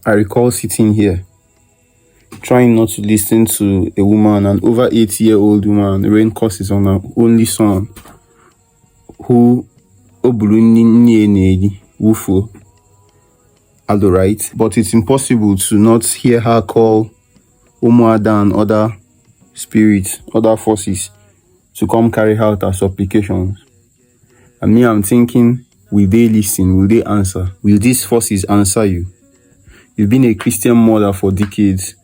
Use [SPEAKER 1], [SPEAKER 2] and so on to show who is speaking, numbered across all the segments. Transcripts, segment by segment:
[SPEAKER 1] I recall sitting here, trying not to listen to a woman, an over 8-year-old woman, rain curses on her only son, who Wufo Alright, but it's impossible to not hear her call Umuada and other spirits, other forces to come carry out her supplications. And me, I'm thinking, will they listen? Will they answer? Will these forces answer you? You've been a Christian mother for decades,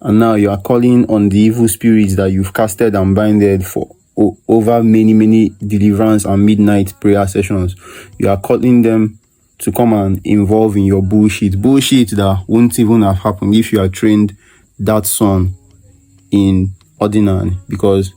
[SPEAKER 1] and now you are calling on the evil spirits that you've casted and binded for over many deliverance and midnight prayer sessions. You are calling them to come and involve in your bullshit that won't even have happened if you had trained that son in ordinary. Because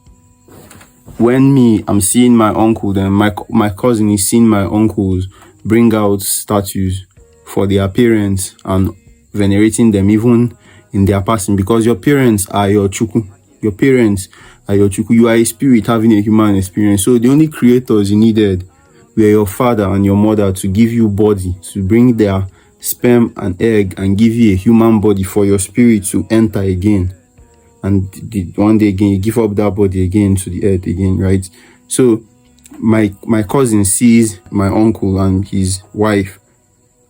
[SPEAKER 1] when I'm seeing my uncle, then my cousin is seeing my uncles bring out statues for their parents and venerating them even in their passing, because your parents are your chuku. Your parents are your chuku. You are a spirit having a human experience. So the only creators you needed were your father and your mother to give you body, to bring their sperm and egg and give you a human body for your spirit to enter again. And one day again, you give up that body again to the earth again, right? So my cousin sees my uncle and his wife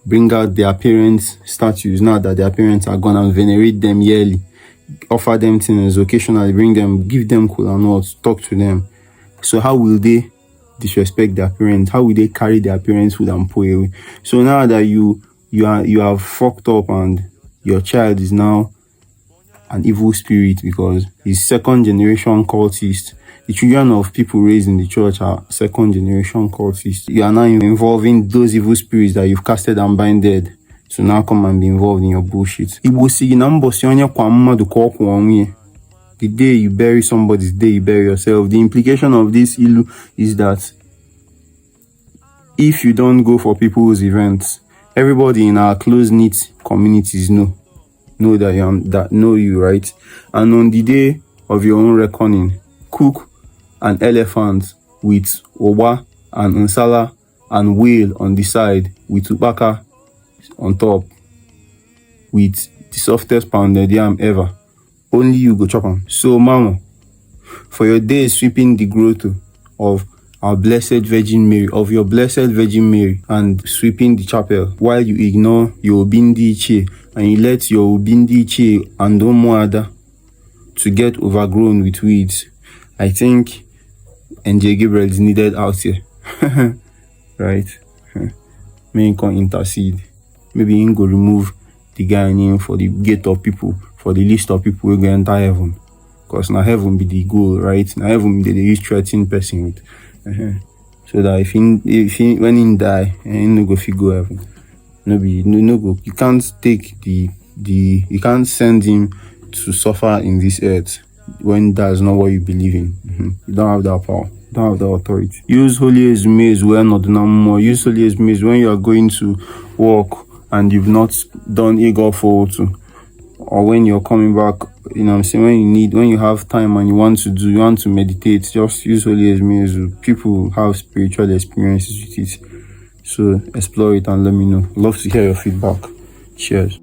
[SPEAKER 1] bring out their parents' statues now that their parents are gone, and venerate them yearly, offer them things occasionally, bring them, give them kola nuts, talk to them. So how will they disrespect their parents? How will they carry their parents' food and pour away? So now that you have fucked up and your child is now an evil spirit because he's second generation cultist. The children of people raised in the church are second generation cultists. You are now involving those evil spirits that you've casted and binded to now come and be involved in your bullshit. Kwaa, mmadu. The day you bury somebody, the day you bury yourself. The implication of this ilu is that if you don't go for people's events, everybody in our close-knit communities know that know you, right? And on the day of your own reckoning, cook an elephant with oba and nsala and whale on the side, with ubaka on top, with the softest pounded yam ever. Only you go chop them. So mama, for your day sweeping the grotto of our Blessed Virgin Mary, of your Blessed Virgin Mary, and sweeping the chapel, while you ignore your Obindi Che and you let your Obindi Che and Omoada to get overgrown with weeds, I think NJ Gabriel is needed out here. Right? May he can intercede. Maybe he go remove the guy name for the gate of people, for the list of people who go enter heaven. Because now heaven be the goal, right? Now heaven be the use 13 person with. So that if he when he die, he no go fit go heaven. No go. You can't take you can't send him to suffer in this earth when that's not what you believe in. You don't have that power. You don't have the authority. Use Holy Esme when not more. Use Holy Esme when you are going to work and you've not done ego for to, or when you're coming back. You know what I'm saying? When you have time and you want to meditate, just use Holy Esme. People have spiritual experiences with it. So explore it and let me know. Love to hear your feedback. Cheers.